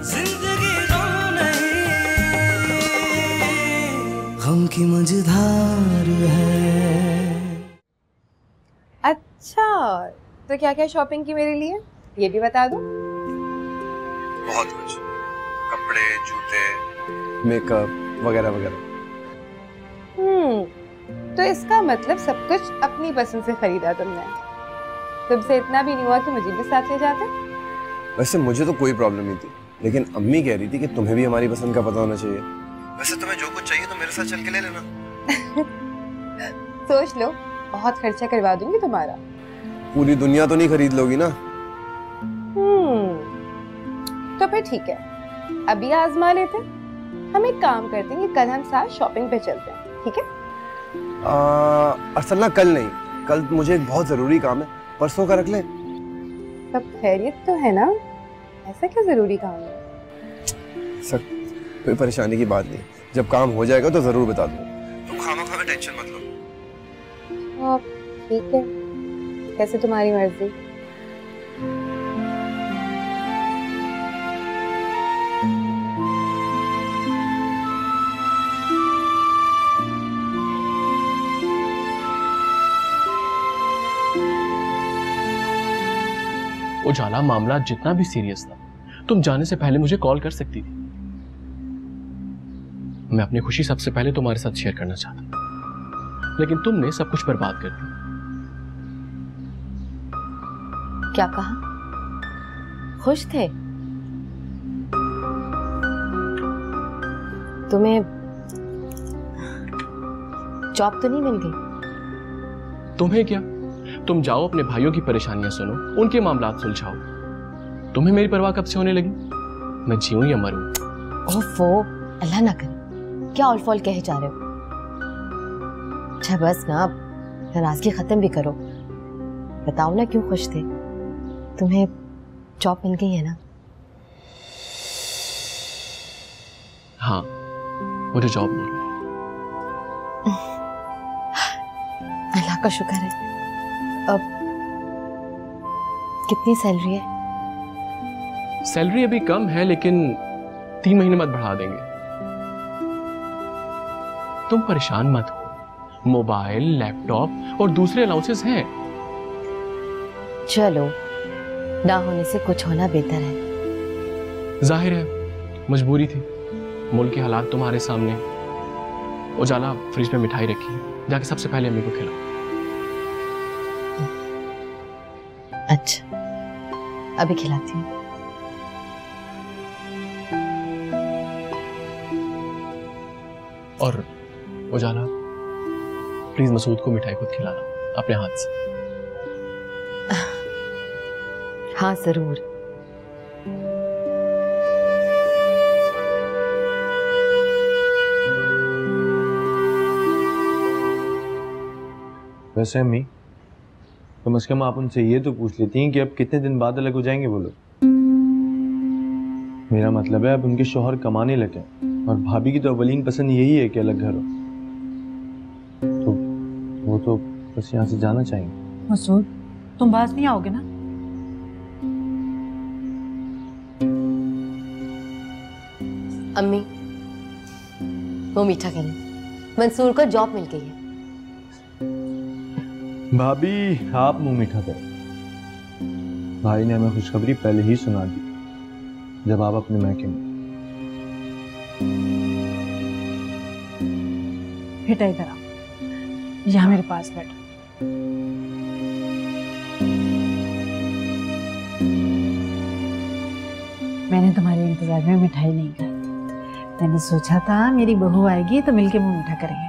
जिंदगी गम नहीं, गम की मझधार है। अच्छा, तो क्या क्या शॉपिंग की मेरे लिए, ये भी बता दो। बहुत कुछ, कपड़े, जूते, मेकअप वगैरह वगैरह। तो इसका मतलब सब कुछ अपनी पसंद से खरीदा तुमने। तुमसे इतना भी नहीं हुआ कि मुझे भी साथ ले जाते? वैसे मुझे तो कोई प्रॉब्लम नहीं थी, लेकिन अम्मी कह रही थी कि तुम्हें भी हमारी पसंद का पता होना चाहिए। वैसे तुम्हें जो कुछ चाहिए तो मेरे साथ चल के ले लेना। सोच लो, बहुत खर्चा करवा दूंगी तुम्हारा। पूरी दुनिया तो नहीं खरीद लोगी ना। तो फिर ठीक है, अभी आजमा लेते। हम एक काम करते हैं कि कल हम साथ शॉपिंग पे चलते हैं, ठीक है? असल ना कल नहीं, कल मुझे एक बहुत जरूरी काम है, परसों का रख ले। सब खैरियत तो है ना? ऐसा क्या जरूरी काम है? सर कोई परेशानी की बात नहीं, जब काम हो जाएगा तो जरूर बता दूंगा। तुम खामा टेंशन मत लो। ठीक है, कैसे तुम्हारी मर्जी। उजाला, मामला जितना भी सीरियस था, तुम जाने से पहले मुझे कॉल कर सकती थी। मैं अपनी खुशी सबसे पहले तुम्हारे साथ शेयर करना चाहता था, लेकिन तुमने सब कुछ बर्बाद कर दिया। क्या कहा? खुश थे? तुम्हें जॉब तो नहीं मिल गई? तुम्हें क्या, तुम जाओ अपने भाइयों की परेशानियां सुनो, उनके मामलात सुलझाओ। तुम्हें मेरी परवाह कब से होने लगी? मैं जीऊं या मरूं? ओफो, अल्लाह ना करे, क्या ऑल फॉल कहे जा रहे हो? अच्छा बस ना, नाराजगी खत्म भी करो। बताओ ना क्यों खुश थे? तुम्हें जॉब मिल गई है ना? हाँ, मुझे जॉब मिल गई। अल्लाह का शुक्र है। अब कितनी सैलरी है? सैलरी अभी कम है, लेकिन 3 महीने बाद बढ़ा देंगे। तुम परेशान मत हो, मोबाइल, लैपटॉप और दूसरे अलाउंसेस हैं। चलो, ना होने से कुछ होना बेहतर है। जाहिर है मजबूरी थी, मुल्क के हालात तुम्हारे सामने। उजाला, फ्रिज में मिठाई रखी है, जाके सबसे पहले अम्मी को खिलाओ। अच्छा, अभी खिलाती हूँ। और उजाला, प्लीज मसूद को मिठाई खुद खिलाना अपने हाथ से। हाँ जरूर। वैसे अम्मी, कम से कम आप उनसे ये तो पूछ लेती हैं कि अब कितने दिन बाद अलग हो जाएंगे वो लोग। मेरा मतलब है अब उनके शौहर कमाने लगे, और भाभी की तो अवलीन पसंद यही है कि अलग घर हो, तो वो तो बस यहाँ से जाना चाहेंगे। मसूद, तुम बाज नहीं आओगे ना? अम्मी, वो मीठा करें, मंसूर को जॉब मिल गई है। भाभी आप मुंह मीठा करो, भाई ने हमें खुशखबरी पहले ही सुना दी जब आप अपने मैके में। बेटा इधर आओ, यहाँ मेरे पास बैठो। मैंने तुम्हारे इंतजार में मिठाई नहीं खाई। मैंने सोचा था मेरी बहू आएगी तो मिलके मुंह मीठा करेंगे,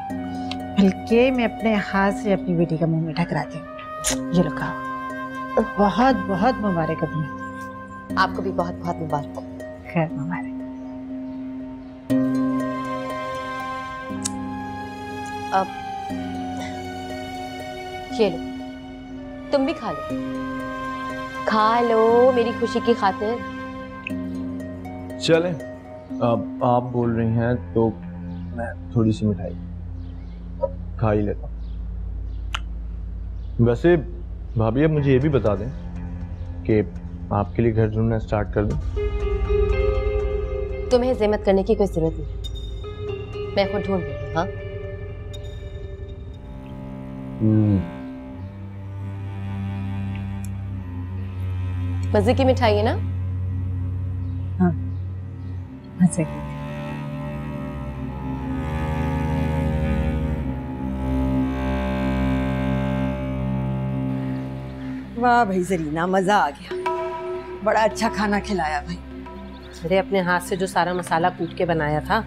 बल्कि मैं अपने हाथ से अपनी बेटी का मुंह मीठा कराती हूँ। ये लो खाओ। बहुत बहुत मुबारक हो तुम्हें। आपको भी बहुत बहुत मुबारक हो। खैर मुबारक। अब ये लो, तुम भी खा लो, खा लो मेरी खुशी की खातिर। चलें, अब आप बोल रही हैं तो मैं थोड़ी सी मिठाई खा ही लेता हूँ। वैसे भाभी अब मुझे ये भी बता दें कि आपके लिए घर ढूंढना स्टार्ट कर दूं। तुम्हें ज़हमत करने की कोई जरूरत नहीं, मैं खुद ढूंढ लूंगी। हाँ मजे की मिठाई है ना? हाँ मजे की। वाह भाई जरीना, मजा आ गया, बड़ा अच्छा खाना खिलाया भाई। अरे अपने हाथ से जो सारा मसाला कूट के बनाया था।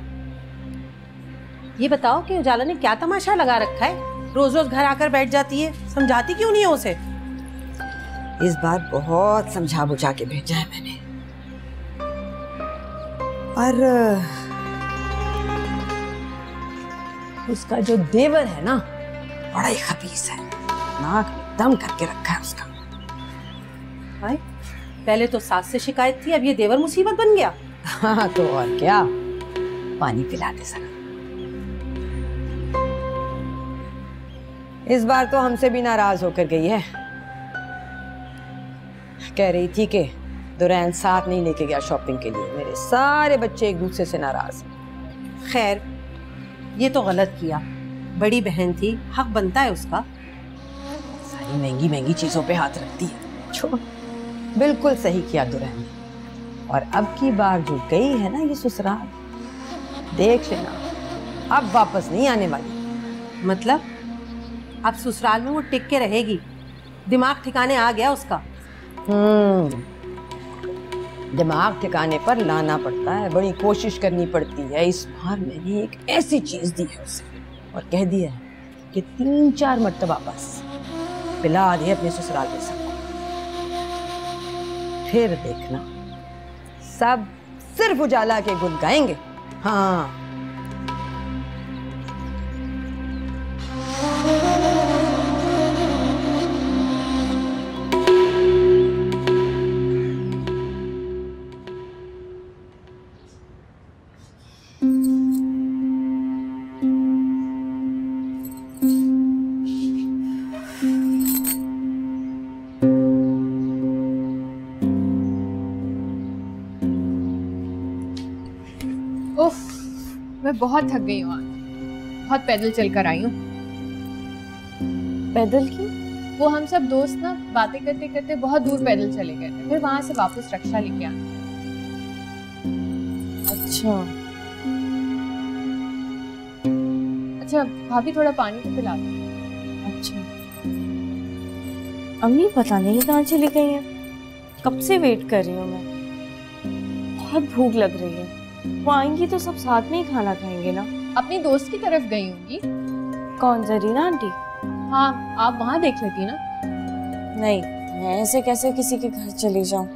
ये बताओ कि उजाला ने क्या तमाशा लगा रखा है? रोज रोज घर आकर बैठ जाती है, समझाती क्यों नहीं है उसे? इस बार बहुत समझा बुझा के भेजा है मैंने, और उसका जो देवर है ना, बड़ा ही खबीस है, नाक में दम करके रखा है उसका। भाई पहले तो सास से शिकायत थी, अब ये देवर मुसीबत बन गया। हाँ तो और क्या, पानी पिला दे जरा। इस बार तो हमसे भी नाराज होकर गई है, कह रही थी कि दुरैन साथ नहीं लेके गया शॉपिंग के लिए, मेरे सारे बच्चे एक दूसरे से नाराज हैं। खैर ये तो गलत किया, बड़ी बहन थी, हक बनता है उसका। सारी महंगी महंगी चीजों पे हाथ रखती है। छोड़, बिल्कुल सही किया दुरैन ने। और अब की बार जो गई है ना ये ससुराल, देख लेना अब वापस नहीं आने वाली। मतलब अब ससुराल में वो टिक के रहेगी? दिमाग ठिकाने आ गया उसका? दिमाग ठिकाने पर लाना पड़ता है, बड़ी कोशिश करनी पड़ती है। इस बार मैंने एक ऐसी चीज दी है उसे और कह दिया है कि 3-4 मरतबा बस पिला दे अपने ससुराल में सबको, फिर देखना सब सिर्फ उजाला के गुण गाएंगे। हाँ उफ, मैं बहुत थक गई हूँ आज, बहुत पैदल चलकर आई हूँ। पैदल की? वो हम सब दोस्त ना बातें करते करते बहुत दूर पैदल चले गए थे, फिर वहां से वापस रक्षा लेके आए। अच्छा भाभी थोड़ा पानी तो पिला दो। अच्छा अम्मी पता नहीं कहाँ चली गई हैं, कब से वेट कर रही हूँ मैं, बहुत भूख लग रही है। वो आएंगी तो सब साथ में ही खाना खाएंगे ना। अपनी दोस्त की तरफ गई होंगी। कौन, जरीना आंटी? हाँ आप वहाँ देख लेती ना। नहीं, मैं ऐसे कैसे किसी के घर चली जाऊँ।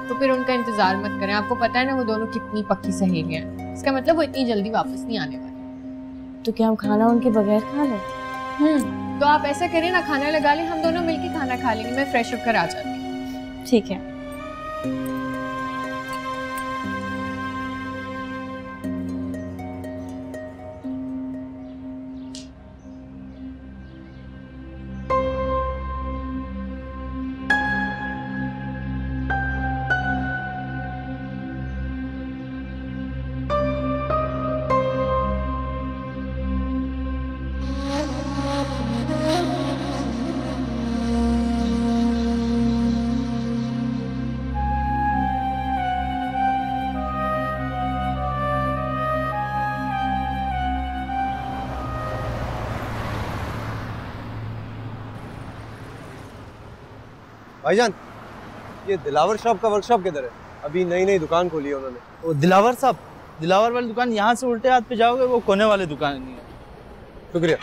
तो फिर उनका इंतजार मत करें, आपको पता है ना वो दोनों कितनी पक्की सहेलियां हैं, इसका मतलब वो इतनी जल्दी वापस नहीं आने वाली। तो क्या हम खाना उनके बगैर खा लें? तो आप ऐसा करें ना, खाना लगा लें, हम दोनों मिलके खाना खा लेंगे, मैं फ्रेश होकर आ जाती हूँ। ठीक है। भाईजान, ये दिलावर शॉप का वर्कशॉप किधर है? अभी नई नई दुकान खोली है उन्होंने। वो दिलावर साहब, दिलावर वाली दुकान यहाँ से उल्टे हाथ पे जाओगे, वो कोने वाली दुकान नहीं है। शुक्रिया।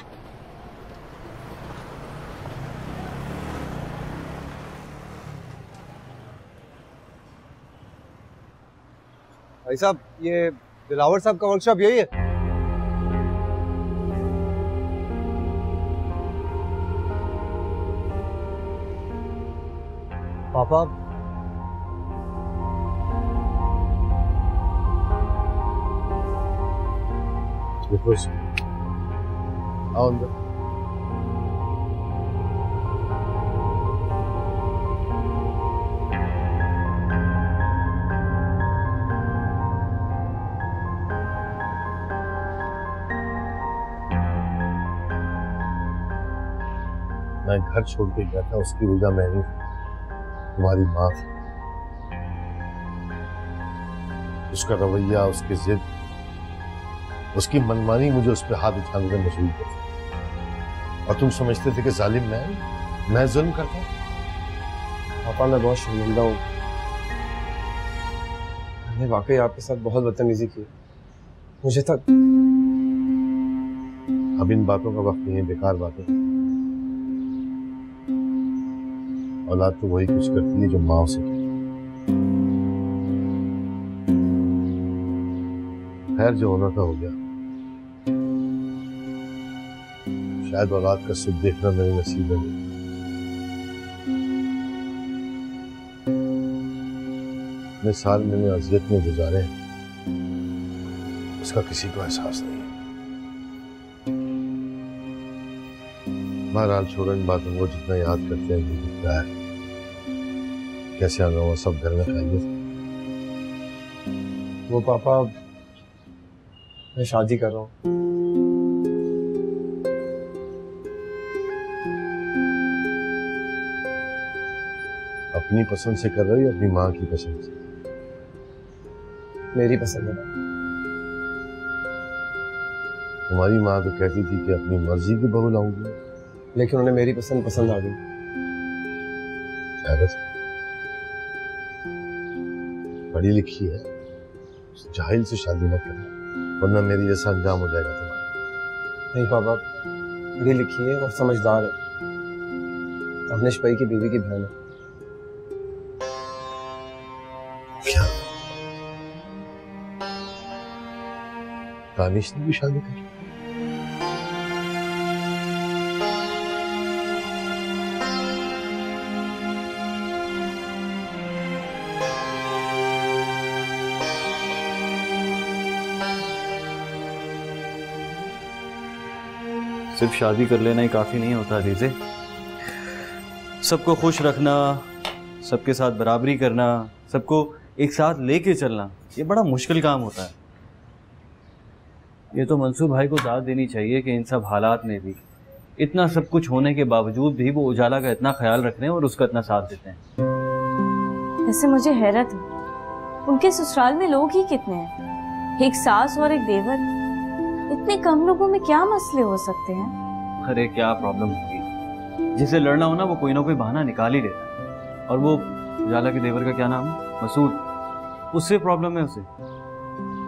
भाई साहब, ये दिलावर साहब का वर्कशॉप यही है? पापा, आओ अंदर। मैं घर छोड़ के गया था उसकी वजह मैं नहीं, तुम्हारी माँ थी। उसका रवैया, उसकी जिद, उसकी मनमानी मुझे उस पर हाथ उठाने में मजबूर कर दी। और तुम समझते थे कि जालिम मैं जुल्म करता हूँ। पापा मैं बहुत शर्मिंदा हूँ, मैंने वाकई आपके साथ बहुत बदतमीजी की। मुझे तक अब इन बातों का वक्त नहीं है, बेकार बातें। औलाद तो वही कुछ करती है जो माँ उसे कहती। खैर जो होना था हो गया। शायद औलाद का सुख देखना मेरे नसीब में नहीं। इतने साल मैंने अजियत में गुजारे, उसका किसी को एहसास नहीं है। बहरहाल छोड़ो इन बातों को, जितना याद करते हैं कि दिखता है कैसे आना हुआ सब घर में खाइए। वो पापा मैं शादी कर रहा हूँ। अपनी पसंद से कर रहे हो या अपनी माँ की पसंद से? मेरी पसंद है। तुम्हारी माँ तो कहती थी कि अपनी मर्जी की बहू लाऊंगी, लेकिन उन्हें मेरी पसंद आ गई। पढ़ी लिखी है, जाहिल से शादी मत करना, वरना मेरी जैसा अंजाम हो जाएगा तुम्हारा। नहीं पापा, पढ़ी लिखी है और समझदार है, अपने शपई की बीवी की बहन है। दानिश ने भी शादी की? सिर्फ शादी कर लेना ही काफ़ी नहीं होता अजीज़े। सबको खुश रखना, सबके साथ बराबरी करना, सबको एक साथ लेके चलना, ये बड़ा मुश्किल काम होता है। ये तो मंसूर भाई को दाद देनी चाहिए कि इन सब हालात में भी, इतना सब कुछ होने के बावजूद भी वो उजाला का इतना ख्याल रख रहे हैं और उसका इतना साथ देते हैं। वैसे मुझे हैरत है, उनके ससुराल में लोग ही कितने हैं? एक सास और एक देवर, इतने कम लोगों में क्या मसले हो सकते हैं? अरे क्या प्रॉब्लम होगी, जिसे लड़ना हो ना वो कोई ना कोई बहाना निकाल ही देता है। और वो उजाला के देवर का क्या नाम है, मसूद, उससे प्रॉब्लम है उसे।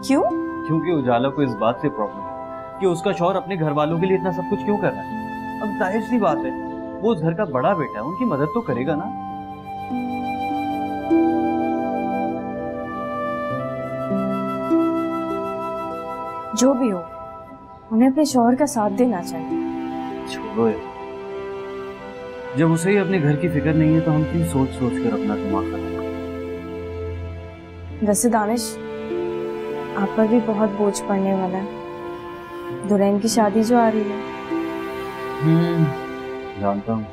क्यों? क्योंकि उजाला को इस बात से प्रॉब्लम है कि उसका शौहर अपने घर वालों के लिए इतना सब कुछ क्यों कर रहा है। अब जाहिर सी बात है, वो उस घर का बड़ा बेटा है, उनकी मदद तो करेगा ना। जो भी हो, उन्हें अपने शौहर का साथ देना चाहिए। छोड़ो यार, जब उसे ही अपने घर की फिक्र नहीं है तो हम क्यों सोच सोच कर अपना दिमाग खराब करें। वैसे दानिश, आप पर भी बहुत बोझ पड़ने वाला है, दुल्हन की शादी जो आ रही है। जानता हूँ,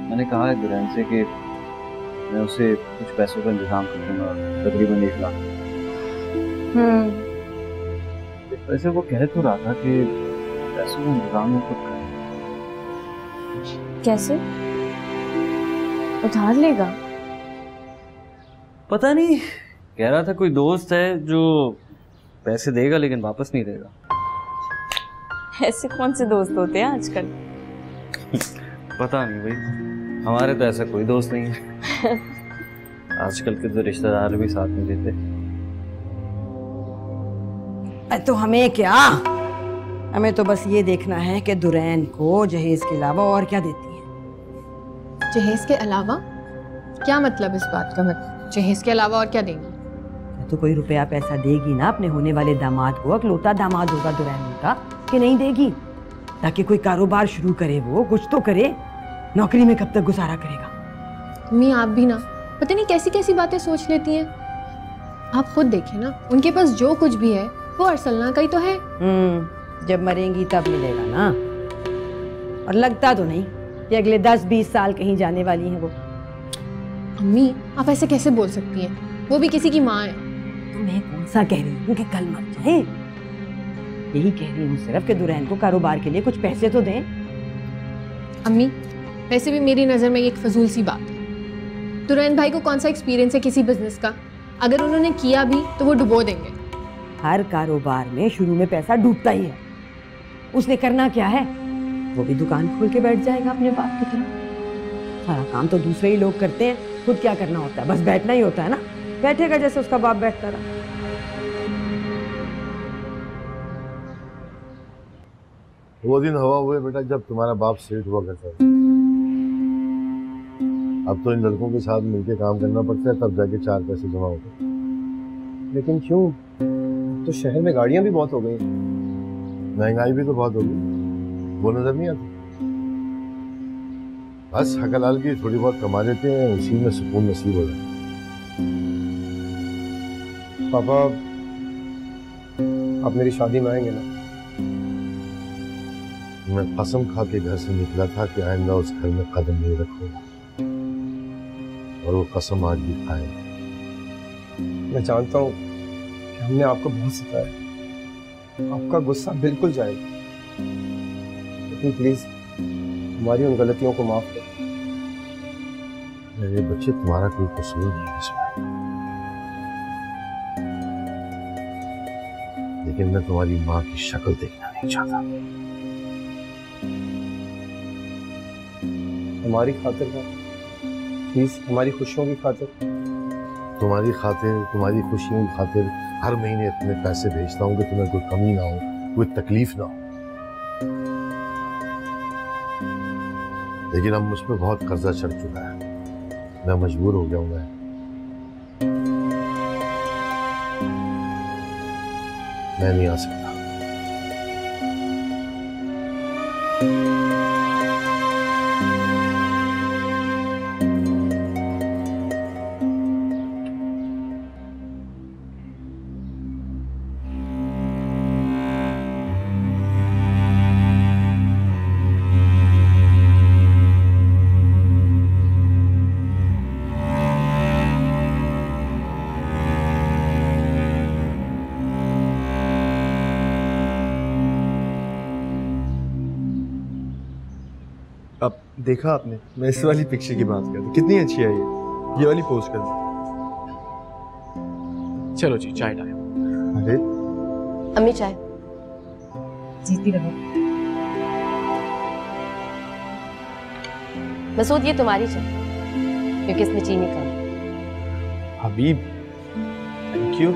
मैंने कहा है दुल्हन से कि मैं उसे कुछ पैसों का इंतजाम कर दूंगा, तकरीबन 1 लाख। वैसे वो कह तो रहा था कि पैसों का इंतजाम वो खुद करें। कैसे? उधार लेगा? पता नहीं, कह रहा था कोई दोस्त है जो पैसे देगा लेकिन वापस नहीं देगा। ऐसे कौन से दोस्त होते हैं आजकल? पता नहीं भाई, हमारे तो ऐसा कोई दोस्त नहीं है। आजकल के तो रिश्तेदार भी साथ नहीं देते। तो हमें क्या, हमें तो बस ये देखना है कि दुरैन को जहेज के अलावा और क्या देती है। जहेज के अलावा? क्या मतलब इस बात का? मतलब जहेज के अलावा और क्या देंगी? तो कोई रुपया पैसा देगी ना अपने होने वाले दामाद को, अकलौता दामाद होगा दुरैन का, कि नहीं देगी? ताकि कोई कारोबार शुरू करे, वो कुछ तो करे। नौकरी में कब तक गुजारा करेगा? मम्मी आप भी ना पता नहीं कैसी कैसी बातें सोच लेती हैं। आप खुद देखिए ना, उनके पास जो कुछ भी है वो अरसलना का ही तो है। जब मरेंगी तब मिलेगा ना। और लगता तो नहीं कि अगले 10-20 साल कहीं जाने वाली हैं वो। अम्मी आप ऐसे कैसे बोल सकती हैं? वो भी किसी की माँ है। तो मैं कौन सा कह रही हूँ कि कल मर जाए? यही कह रही हूँ सिर्फ कि दुरैन को कारोबार के लिए कुछ पैसे तो दें। अम्मी, वैसे भी मेरी नज़र में ये एक फजूल सी बात है। दुरैन भाई को कौन सा एक्सपीरियंस है किसी बिजनेस का? अगर उन्होंने किया भी तो वो डुबो देंगे। हर कारोबार में शुरू में पैसा डूबता ही है। उसने करना क्या है? वो भी दुकान खोल के बैठ जाएगा अपने बाप की तरह। सारा काम तो दूसरे ही लोग करते हैं, खुद क्या करना होता है? बस बैठना ही होता है ना। बैठेगा जैसे उसका बाप बैठता रहा। वो दिन हवा हुए बेटा जब तुम्हारा बाप सेठ हुआ करता था। अब तो इन लड़कों के साथ मिलकर काम करना पड़ता है, तब जाके 4 पैसे जमा होते हैं। लेकिन क्यों? तो शहर में गाड़ियां भी बहुत हो गई, महंगाई भी तो बहुत हो गई, वो नजर नहीं आती। बस हकलाल की थोड़ी बहुत कमा लेते हैं, उसी में सुकून नसीब हो जाता है। पापा आप मेरी शादी में आएंगे ना? मैं कसम खा के घर से निकला था कि आइंदा उस घर में कदम नहीं रखूंगा, और वो कसम आज भी खाए। मैं जानता हूँ कि हमने आपको बहुत सताया, आपका गुस्सा बिल्कुल जाएगा, लेकिन प्लीज हमारी उन गलतियों को माफ करो। मेरे बच्चे, तुम्हारा कोई कसूर नहीं है इसमें, लेकिन मैं तुम्हारी माँ की शक्ल देखना नहीं चाहता। हमारी खातिर का प्लीज, हमारी खुशियों की खातिर। तुम्हारी खातिर, तुम्हारी खुशियों की खातिर हर महीने इतने पैसे भेजता हूँ कि तुम्हें कोई कमी ना हो, कोई तकलीफ ना हो। लेकिन अब मुझ पर बहुत कर्जा चढ़ चुका है, मैं मजबूर हो गया हूँ। मैं नहीं आ सकता। अब देखा आपने, मैं इस वाली पिक्चर की बात कर रहा, कितनी अच्छी है ये वाली पोस्ट कर दी। चलो जी, चाय लाए। अरे अम्मी चाय। जीती रहो। मसूद ये तुम्हारी चाय, क्योंकि इसमें चीनी कम है। Habib, thank you.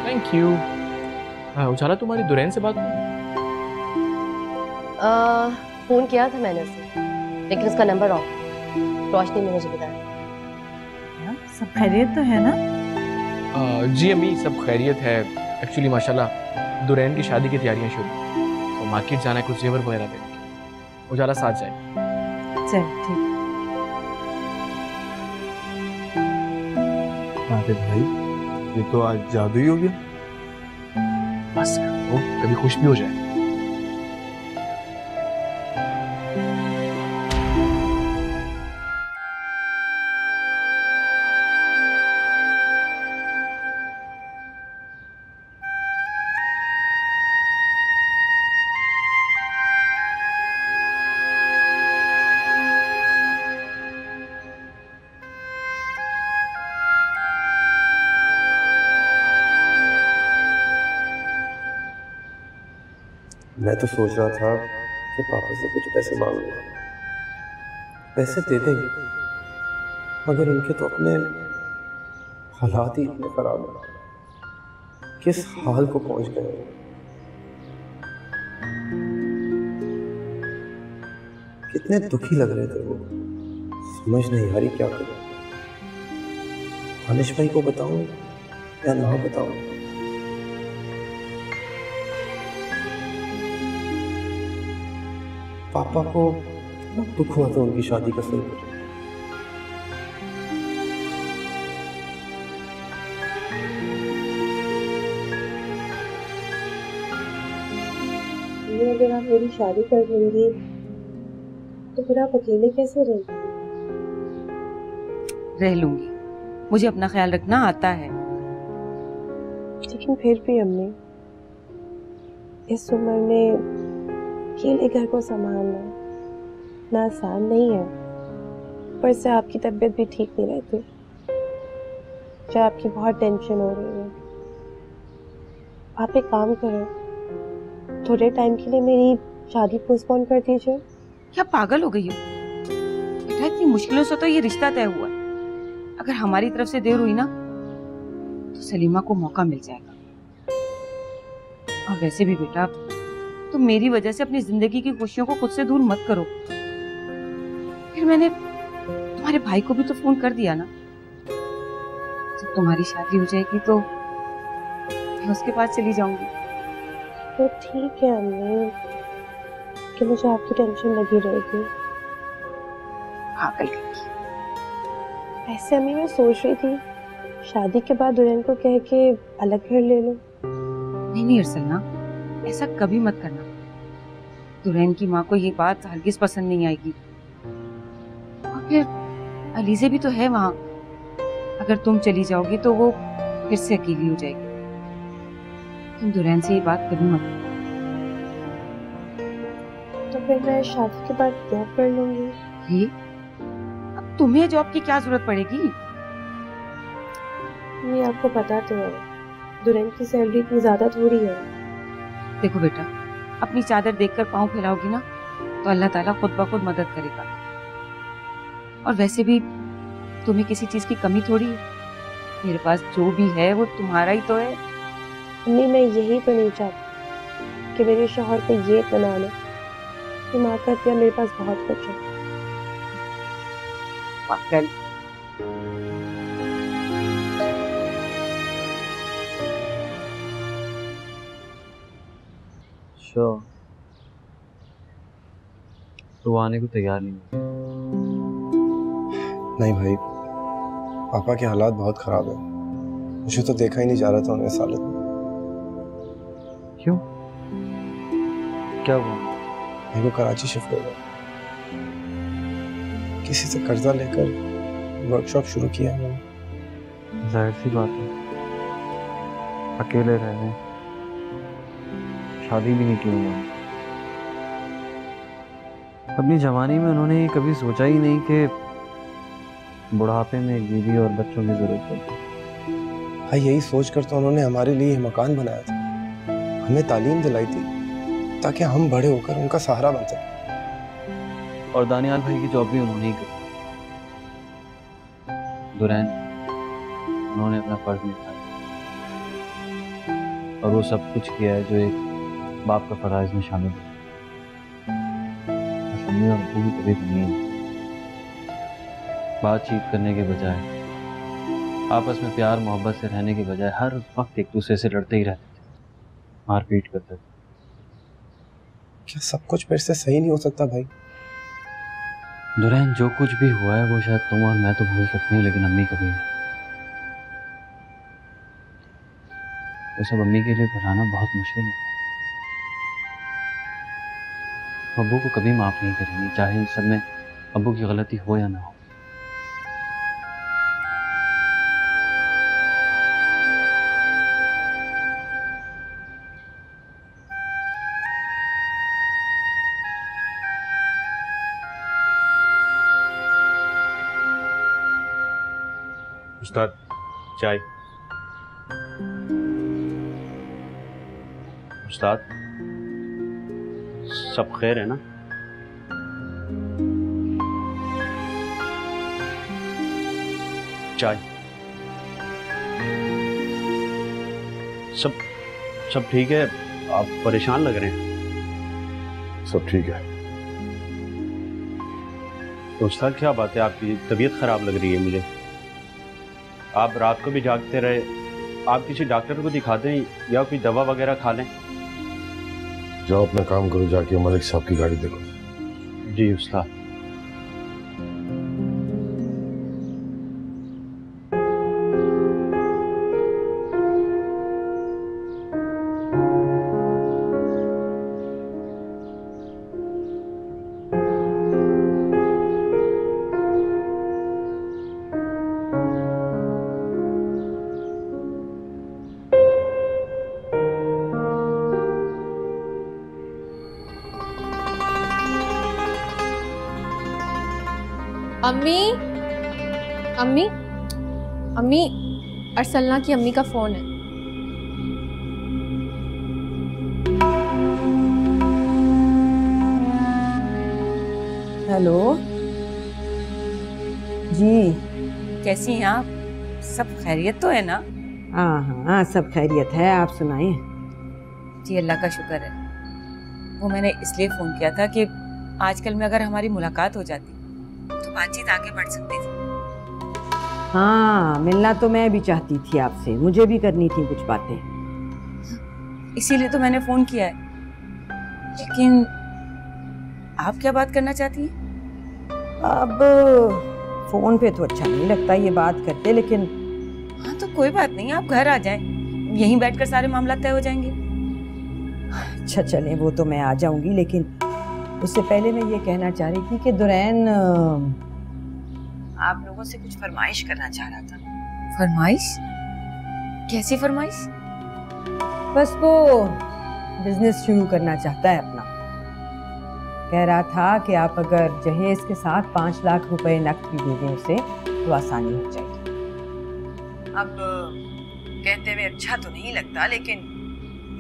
Thank you. Ujala, तुम्हारी दुरैन से बात? फोन किया था मैंने उसे, लेकिन उसका नंबर ऑफ। रोशनी ने मुझे बताया। सब खैरियत तो है ना? जी अम्मी, सब खैरियत है। एक्चुअली माशाल्लाह दुरैन की शादी की तैयारियां शुरू, तो मार्केट जाना है कुछ जेवर वगैरह लेने। उजाला साथ जाए। चल ठीक। अरे भाई, ये तो आज जादू ही हो गया। बस वो कभी खुश भी हो जाए। मैं तो सोच रहा था कि पापा से कुछ पैसे मांग लूंगा, पैसे दे देंगे, मगर इनके तो अपने हालात ही इतने खराब हैं, किस हाल को पहुंच गए। कितने दुखी लग रहे थे वो, समझ नहीं आ रही क्या करूं। दानिश भाई को बताऊं या ना बताऊं? पापा को दुख हुआ था उनकी शादी का सुनकर। अगर आप मेरी शादी कर लेंगी तो फिर आप अकेले कैसे रहेंगे? रह लूंगी, मुझे अपना ख्याल रखना आता है। लेकिन फिर भी अम्मी, इस उम्र में अकेले घर को संभालना ना आसान नहीं है। पर से आपकी तबीयत भी ठीक नहीं रहती, जो आपकी बहुत टेंशन हो रही है। आप एक काम करो, थोड़े टाइम के लिए मेरी शादी पोस्टपोन कर दीजिए। क्या पागल हो गई हो बेटा? इतनी मुश्किलों से तो ये रिश्ता तय हुआ है। अगर हमारी तरफ से देर हुई ना तो सलीमा को मौका मिल जाएगा। और वैसे भी बेटा, तुम मेरी वजह से अपनी जिंदगी की खुशियों को खुद से दूर मत करो। फिर मैंने तुम्हारे भाई को भी तो फोन कर दिया ना। जब तुम्हारी शादी हो जाएगी तो मैं उसके पास चली जाऊंगी। तो ठीक है अम्मी, कि मुझे आपकी टेंशन लगी रहेगी। पागल। ऐसे अम्मी मैं सोच रही थी शादी के बाद दुल्हन को कह के अलग घर ले लो। नहीं अरसलना, ऐसा कभी मत करना। दुल्हन की माँ को ये बात हरगिज पसंद नहीं आएगी। और फिर अलीज़े भी तो है वहाँ। अगर तुम चली जाओगी तो वो फिर से अकेली हो जाएगी। तुम दुल्हन से ये बात कभी मत करना। तो फिर मैं शादी के बाद जॉब कर लूंगी। ये अब तुम्हें जॉब की क्या जरूरत पड़ेगी? ये आपको पता तो है, दुल्हन की सैलरी इतनी ज्यादा थोड़ी है। देखो बेटा, अपनी चादर देखकर पाँव फैलाओगी ना तो अल्लाह ताला खुद ब खुद मदद करेगा। और वैसे भी तुम्हें किसी चीज की कमी थोड़ी है। मेरे पास जो भी है वो तुम्हारा ही तो है। नहीं, मैं यही तो नहीं चाहती कि मेरे शौहर को ये बना लो कि माँ का दिया मेरे पास बहुत कुछ है। पागल। तो आने को तैयार नहीं है। नहीं भाई, पापा के हालात बहुत खराब है। मुझे तो देखा ही नहीं जा रहा था उन्हें इस हालत में। क्यों? क्या हुआ? मेरे को कराची शिफ्ट हो गया। किसी से कर्जा लेकर वर्कशॉप शुरू किया है मैंने। जाहिर सी बात है, अकेले रहने, शादी भी नहीं की उन्होंने। अपनी जवानी में उन्होंने कभी सोचा ही नहीं कि बुढ़ापे में एक बीवी और बच्चों की जरूरत पड़ती। भाई यही सोचकर तो उन्होंने हमारे लिए मकान बनाया था, हमें तालीम दिलाई थी ताकि हम बड़े होकर उनका सहारा बन सके। और दानियाल भाई की जॉब भी उन्होंने ही की। दुरैन, उन्होंने अपना फर्ज निभाया और वो सब कुछ किया है जो एक बाप का फराइज में शामिल है। अम्मी और अब्बू भी कभी बनी है। बातचीत करने के बजाय, आपस में प्यार मोहब्बत से रहने के बजाय हर वक्त एक दूसरे से लड़ते ही रहते थे, मारपीट करते थे। क्या सब कुछ फिर से सही नहीं हो सकता भाई? दुरैन, जो कुछ भी हुआ है वो शायद तुम और मैं तो भूल सकते हैं, लेकिन अम्मी कभी नहीं। वो सब अम्मी के लिए भुलाना बहुत मुश्किल है। अब्बू को कभी माफ नहीं करेंगे, चाहे सब में अब्बू की गलती हो या ना हो। उस्ताद, चाय। उस्ताद, सब खैर है ना? चाय। सब ठीक है? आप परेशान लग रहे हैं। सब ठीक है। तो उस्ताद, क्या बात है, आपकी तबीयत खराब लग रही है मुझे। आप रात को भी जागते रहे। आप किसी डॉक्टर को दिखा दें या कोई दवा वगैरह खा लें। जाओ अपना काम करो, जाके मलिक साहब की गाड़ी देखो। जी उस्ताद। अम्मी अम्मी अम्मी अरसलना की अम्मी का फोन है। हेलो जी, कैसी हैं आप? सब खैरियत तो है ना? हाँ हाँ सब खैरियत है, आप सुनाएं। जी अल्लाह का शुक्र है। वो मैंने इसलिए फ़ोन किया था कि आजकल में अगर हमारी मुलाकात हो जाती तो बातचीत आगे बढ़ सकती थी। हाँ मिलना तो मैं भी चाहती थी आपसे, मुझे भी करनी थी कुछ बातें, इसीलिए तो मैंने फ़ोन किया है। लेकिन आप क्या बात करना चाहती हैं? अब फोन पे तो अच्छा नहीं लगता ये बात करते, लेकिन हाँ तो कोई बात नहीं, आप घर आ जाएं, यहीं बैठकर सारे मामला तय हो जाएंगे। अच्छा चले वो तो मैं आ जाऊंगी, लेकिन उससे पहले मैं ये कहना चाह रही थी कि दुरैन आप लोगों से कुछ फरमाइश करना चाह रहा था। फरमाइश? कैसी फरमाइश? बस वो बिजनेस शुरू करना चाहता है अपना। कह रहा था कि आप अगर जहेज के साथ 5 लाख रुपए नकद भी दे दें उसे तो आसानी हो जाएगी। अब कहते हुए अच्छा तो नहीं लगता, लेकिन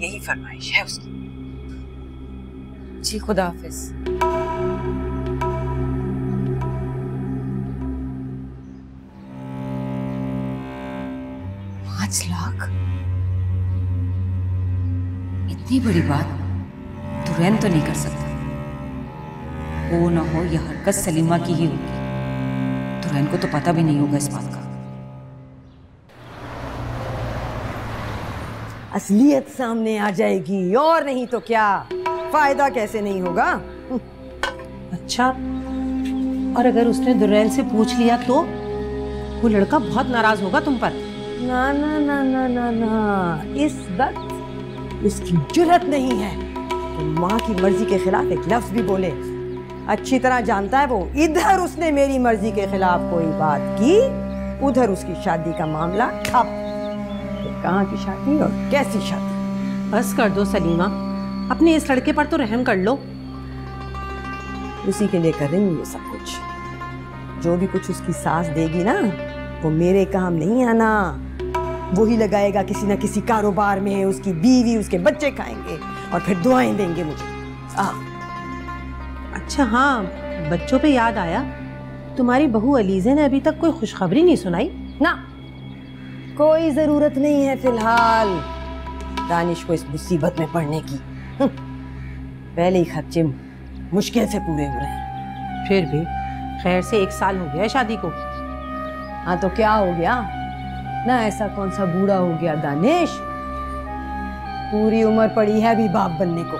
यही फरमाइश है उसकी। जी खुदा हाफिज। 5 लाख? इतनी बड़ी बात दुरैन तो नहीं कर सकता। हो ना हो यह हरकत सलीमा की ही होगी। दुरैन को तो पता भी नहीं होगा इस बात का। असलियत सामने आ जाएगी, और नहीं तो क्या। फायदा कैसे नहीं होगा। अच्छा, और अगर उसने दुरैन से पूछ लिया तो वो लड़का बहुत नाराज होगा तुम पर। ना ना ना ना ना ना, इस वक्त उसकी जुर्रत नहीं है तो माँ की मर्जी के खिलाफ एक लफ्ज भी बोले। अच्छी तरह जानता है वो, इधर उसने मेरी मर्जी के खिलाफ कोई बात की, उधर उसकी शादी का मामला ठप। कहाँ की शादी और कैसी शादी? बस कर दो सलीमा, अपने इस लड़के पर तो रहम कर लो। उसी के लिए कर रही हूँ ये सब कुछ। जो भी कुछ उसकी सास देगी ना, वो मेरे काम नहीं आना। वो ही लगाएगा किसी ना किसी कारोबार में, उसकी बीवी उसके बच्चे खाएंगे और फिर दुआएं देंगे मुझे। अच्छा हाँ, बच्चों पे याद आया, तुम्हारी बहू अलीज़े ने अभी तक कोई खुशखबरी नहीं सुनाई ना। कोई जरूरत नहीं है फिलहाल दानिश को इस मुसीबत में पड़ने की। पहले ही खर्चे मुश्किल से पूरे हो रहे हैं। फिर भी खैर से 1 साल हो गया है शादी को। हाँ तो क्या हो गया ना, ऐसा कौन सा बूढ़ा हो गया दानिश, पूरी उम्र पड़ी है अभी बाप बनने को।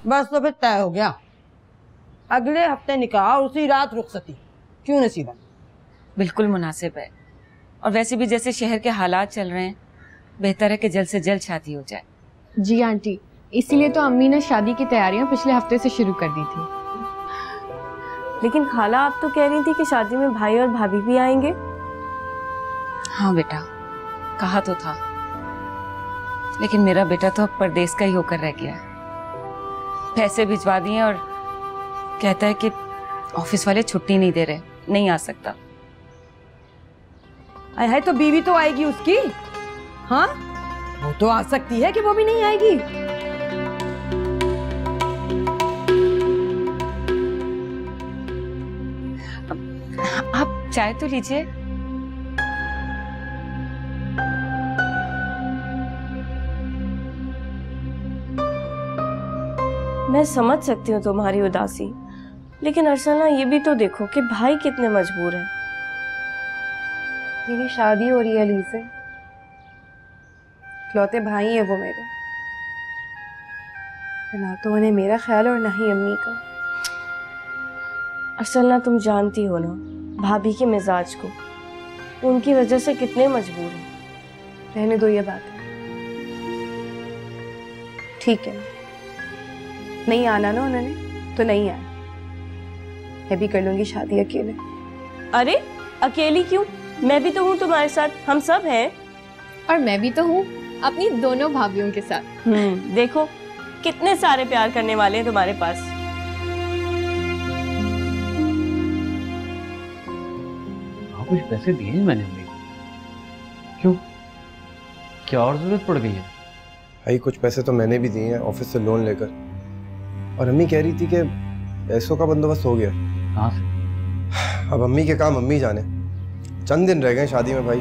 बस तो फिर तय हो गया, अगले हफ्ते निकाह और उसी रात रुखसती। क्यों नसीबा? बिल्कुल मुनासिब है, और वैसे भी जैसे शहर के हालात चल रहे हैं, बेहतर है कि जल्द से जल्द शादी हो जाए। जी आंटी, इसीलिए तो अम्मी ने शादी की तैयारियां पिछले हफ्ते से शुरू कर दी थी। लेकिन खाला, आप तो कह रही थी कि शादी में भाई और भाभी भी आएंगे। हाँ बेटा, कहा तो था, लेकिन मेरा बेटा तो अब परदेश का ही होकर रह गया है। पैसे भिजवा दिए और कहता है कि ऑफिस वाले छुट्टी नहीं दे रहे, नहीं आ सकता। है तो बीवी तो आएगी उसकी। हाँ वो तो आ सकती है कि वो भी नहीं आएगी। आप चाय तो लीजिए। मैं समझ सकती हूँ तुम्हारी उदासी, लेकिन अरसलना ये भी तो देखो कि भाई कितने मजबूर हैं। मेरी शादी हो रही है अली से, इकलौते भाई है वो मेरे, ना तो उन्हें मेरा ख्याल और ना ही अम्मी का। अरसलना, तुम जानती हो ना भाभी के मिजाज को, उनकी वजह से कितने मजबूर हैं। रहने दो ये बात, ठीक है, नहीं आना ना उन्होंने तो नहीं आया, मैं भी कर लूंगी शादी अकेले। अरे अकेली क्यों, मैं भी तो हूँ तुम्हारे साथ, हम सब हैं। और मैं भी तो हूँ अपनी दोनों भाभीयों के साथ। देखो कितने सारे प्यार करने वाले हैं तुम्हारे पास। हाँ, कुछ पैसे दिए हैं मैंने अम्मी को। क्यों, क्या और जरूरत पड़ गई है? भाई कुछ पैसे तो मैंने भी दिए हैं ऑफिस से लोन लेकर, और अम्मी कह रही थी कि पैसों का बंदोबस्त हो गया। कहाँ से? अब अम्मी के काम अम्मी जाने, चंद दिन रह गए शादी में भाई,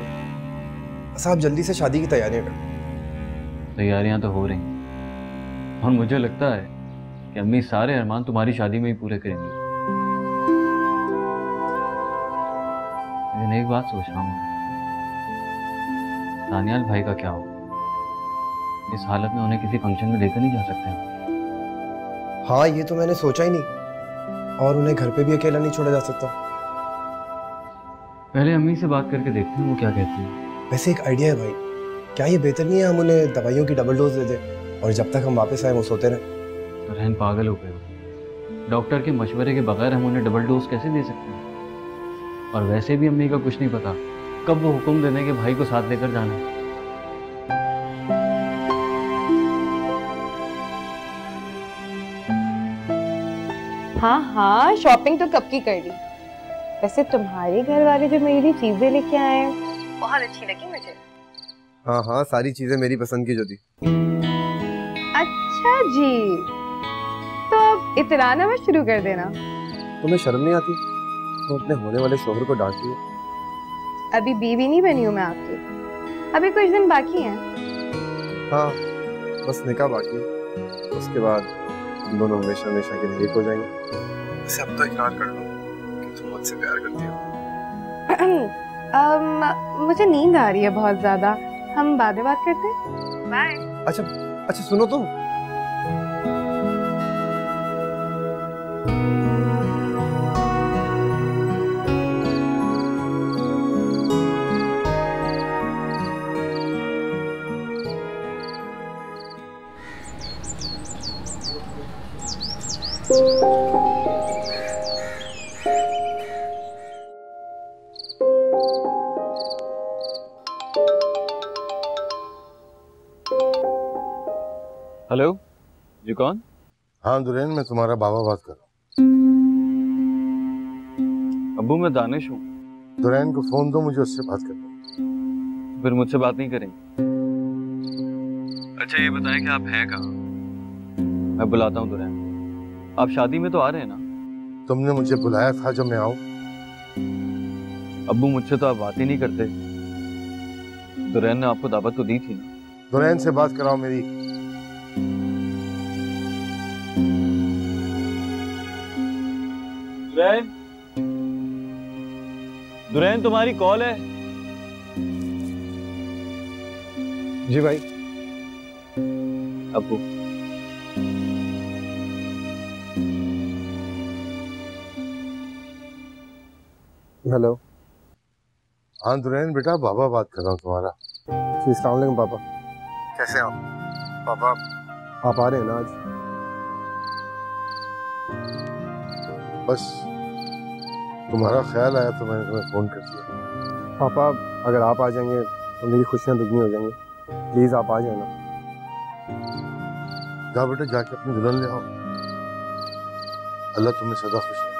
बस आप जल्दी से शादी की तैयारियां कर। तैयारियां तो हो रही हैं, और मुझे लगता है कि अम्मी सारे अरमान तुम्हारी शादी में ही पूरे करेंगी। लेकिन एक बात सोच रहा हूँ, दानियाल भाई का क्या होगा? इस हालत में उन्हें किसी फंक्शन में लेकर नहीं जा सकते हैं। हाँ ये तो मैंने सोचा ही नहीं, और उन्हें घर पे भी अकेला नहीं छोड़ा जा सकता। पहले अम्मी से बात करके देखते हैं वो क्या कहती है। वैसे एक आइडिया है भाई, क्या ये बेहतर नहीं है हम उन्हें दवाइयों की डबल डोज दे दें और जब तक हम वापस आए वो सोते रहें? रहन पागल हो गए हो, डॉक्टर के मशवरे के बगैर हम उन्हें डबल डोज कैसे दे सकते हैं? और वैसे भी अम्मी का कुछ नहीं पता कब वो हुक्म देने के भाई को साथ लेकर जाना है। हाँ हाँ, शॉपिंग तो कब की कर ली। वैसे तुम्हारे घर वाले जो मेरे लिए चीजें लेके आए हैं बहुत अच्छी लगी मुझे। हाँ हाँ, सारी चीजें मेरी पसंद की जो थी। अच्छा जी, तो अब इतराना मत शुरू कर देना। तुम्हें शर्म नहीं आती तो अपने होने वाले शोहर को डांटती है? अभी बीवी नहीं बनी हूँ मैं आपकी, अभी कुछ दिन बाकी हैं। हाँ बस निकाह बाकी है, उसके बाद हम दोनों हमेशा हमेशा के लिए एक हो जाएंगे। वैसे अब तो इकरार कर लो कि तुम मुझसे प्यार करती हो। मुझे नींद आ रही है बहुत ज्यादा, हम बाद में बात करते हैं। बाय। अच्छा सुनो तो, हेलो जी, कौन? हाँ दुरेन, मैं तुम्हारा बाबा बात कर रहा हूँ। अब्बू मैं दानिश हूँ। दुरेन को फोन दो, मुझे उससे बात करनी है। फिर मुझसे बात नहीं करेंगे? अच्छा ये बताएं कि आप हैं कहाँ? मैं बुलाता हूँ दुरेन। आप शादी में तो आ रहे हैं ना? तुमने मुझे बुलाया था जब मैं आऊँ। अब्बू मुझसे तो आप बात ही नहीं करते। दुरेन ने आपको दावत तो दी थी ना? दुरेन से बात कराओ मेरी। दुरेन, दुरेन तुम्हारी कॉल है। जी भाई। अब्बू हेलो। हाँ दुरेन बेटा, बाबा बात कर रहा हूँ तुम्हारा। जी अस्सलाम वालेकुम पापा। कैसे आप? पापा आप आ रहे हैं ना आज? बस तुम्हारा ख्याल आया तो मैंने तुम्हें फोन कर दिया। पापा अगर आप आ जाएंगे तो मेरी खुशियाँ दुगनी हो जाएंगी, प्लीज आप आ जाए ना। जा बेटा, जाके अपनी दुल्हन ले आओ। अल्लाह तुम्हें सदा खुश रखे।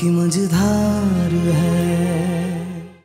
की मझधार है।